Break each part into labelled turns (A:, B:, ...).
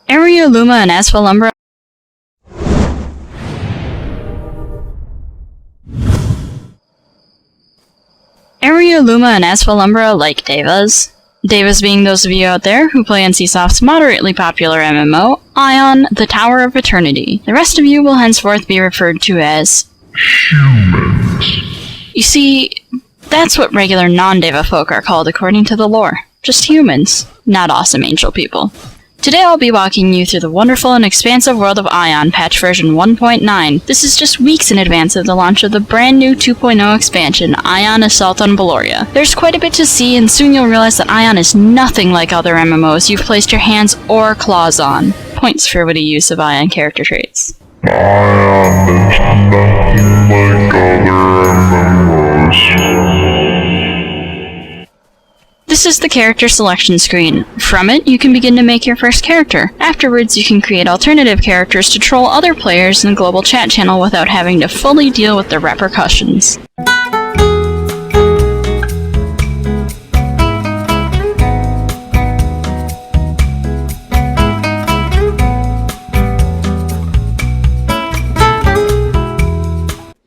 A: Area Luma and Asphalumbra. Area Luma and Asphalumbra like Devas. Devas being those of you out there who play NCSoft's moderately popular MMO, Ion, the Tower of Eternity. The rest of you will henceforth be referred to as humans. You see, that's what regular non-Deva folk are called according to the lore. Just humans, not awesome angel people. Today I'll be walking you through the wonderful and expansive world of Ion, patch version 1.9. This is just weeks in advance of the launch of the brand new 2.0 expansion, Ion Assault on Baloria. There's quite a bit to see, and soon you'll realize that Ion is nothing like other MMOs you've placed your hands or claws on. Points for witty use of Ion character traits.
B: Ion is nothing like other MMOs.
A: This is the character selection screen. From it, you can begin to make your first character. Afterwards, you can create alternative characters to troll other players in the global chat channel without having to fully deal with the repercussions.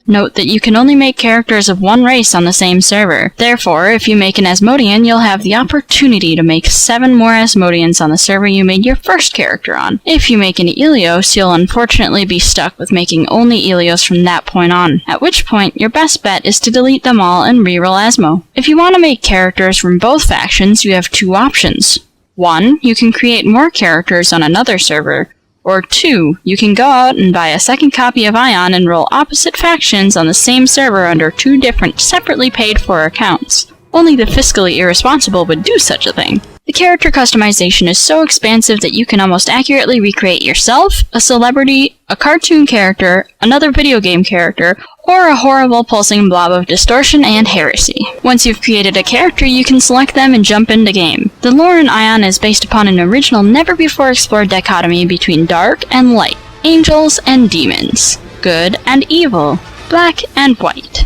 A: Note that you can only make characters of one race on the same server. Therefore, if you make an Asmodean, you'll have the opportunity to make 7 more Asmodeans on the server you made your first character on. If you make an Ilios, you'll unfortunately be stuck with making only Ilios from that point on, at which point your best bet is to delete them all and reroll Asmo. If you want to make characters from both factions, you have 2 options. 1, you can create more characters on another server, or 2, you can go out and buy a second copy of Ion and roll opposite factions on the same server under 2 different, separately paid for accounts. Only the fiscally irresponsible would do such a thing. The character customization is so expansive that you can almost accurately recreate yourself, a celebrity, a cartoon character, another video game character, or a horrible pulsing blob of distortion and heresy. Once you've created a character, you can select them and jump into game. The lore in Ion is based upon an original never-before-explored dichotomy between dark and light, angels and demons, good and evil, black and white,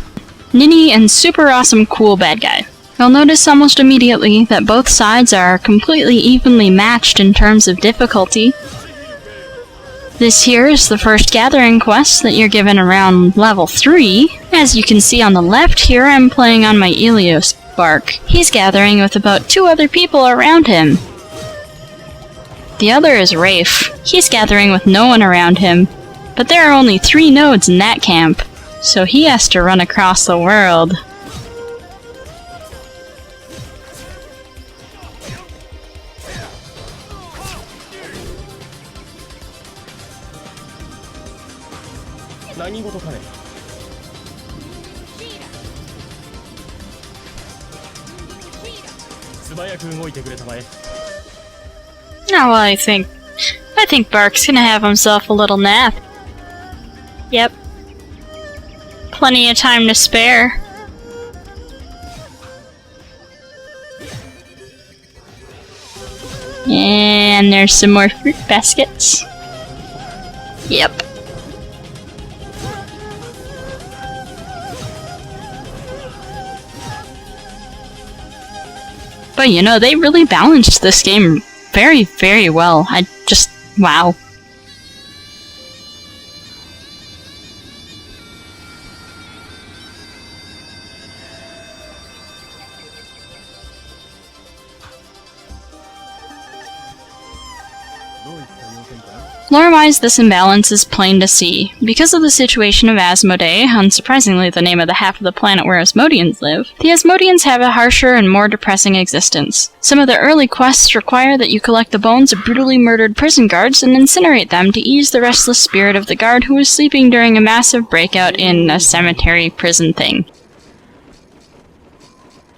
A: ninny and super awesome cool bad guy. You'll notice almost immediately that both sides are completely evenly matched in terms of difficulty. This here is the first gathering quest that you're given around level 3. As you can see on the left here, I'm playing on my Ilios bark. He's gathering with about 2 other people around him. The other is Rafe. He's gathering with no one around him, but there are only 3 nodes in that camp, so he has to run across the world. Oh, well, I think Bark's gonna have himself a little nap. Yep. Plenty of time to spare. And there's some more fruit baskets. Yep. But you know, they really balanced this game very, very well. Wow. Lore-wise, this imbalance is plain to see. Because of the situation of Asmodee, unsurprisingly the name of the half of the planet where Asmodeans live, the Asmodeans have a harsher and more depressing existence. Some of the early quests require that you collect the bones of brutally murdered prison guards and incinerate them to ease the restless spirit of the guard who was sleeping during a massive breakout in a cemetery prison thing.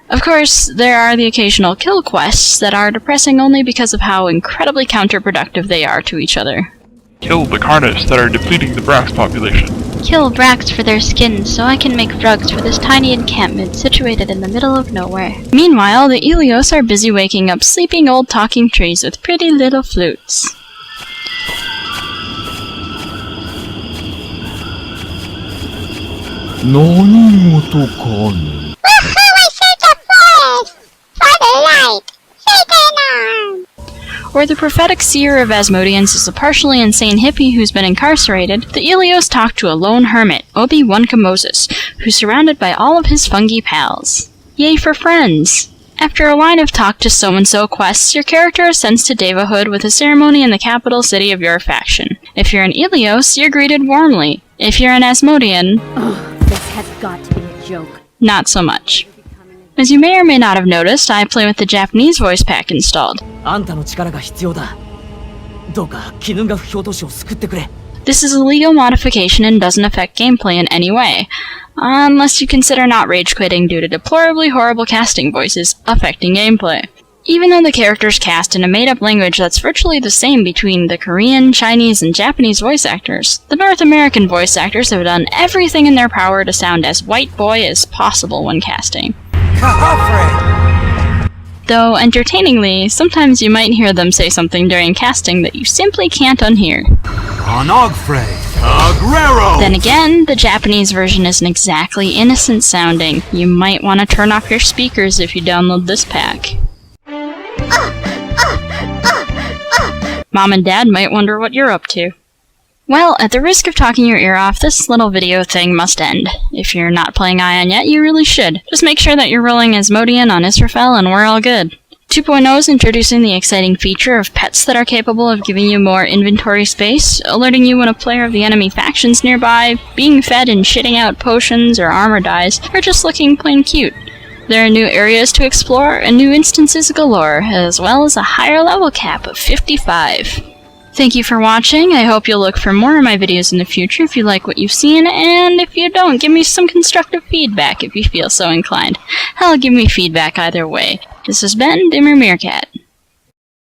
A: Of course, there are the occasional kill quests that are depressing only because of how incredibly counterproductive they are to each other.
B: Kill the Carnists that are depleting the Brax population.
C: Kill Brax for their skins so I can make drugs for this tiny encampment situated in the middle of nowhere.
A: Meanwhile, the Ilios are busy waking up sleeping old talking trees with pretty little flutes. Where the prophetic seer of Asmodeans is a partially insane hippie who's been incarcerated, the Ilios talk to a lone hermit, Obi Moses, who's surrounded by all of his fungi pals. Yay for friends! After a line of talk to so-and-so quests, your character ascends to devahood with a ceremony in the capital city of your faction. If you're an Ilios, you're greeted warmly. If you're an Asmodean,
D: This has got to be a joke.
A: not so much. As you may or may not have noticed, I play with the Japanese voice pack installed.
E: あんたの力が必要だ。どうか鬼怒川不評都市を救ってくれ。
A: This is a legal modification and doesn't affect gameplay in any way, unless you consider not rage quitting due to deplorably horrible casting voices affecting gameplay. Even though the character's cast in a made-up language that's virtually the same between the Korean, Chinese, and Japanese voice actors, the North American voice actors have done everything in their power to sound as white boy as possible when casting. Though, entertainingly, sometimes you might hear them say something during casting that you simply can't unhear. Then again, the Japanese version isn't exactly innocent sounding. You might want to turn off your speakers if you download this pack. Mom and Dad might wonder what you're up to. Well, at the risk of talking your ear off, this little video thing must end. If you're not playing Ion yet, you really should. Just make sure that you're rolling Asmodean on Israfel and we're all good. 2.0 is introducing the exciting feature of pets that are capable of giving you more inventory space, alerting you when a player of the enemy faction's nearby, being fed and shitting out potions or armor dies, or just looking plain cute. There are new areas to explore and new instances galore, as well as a higher level cap of 55. Thank you for watching. I hope you'll look for more of my videos in the future if you like what you've seen, and if you don't, give me some constructive feedback if you feel so inclined. Hell, give me feedback either way. This has been Dimmer Meerkat.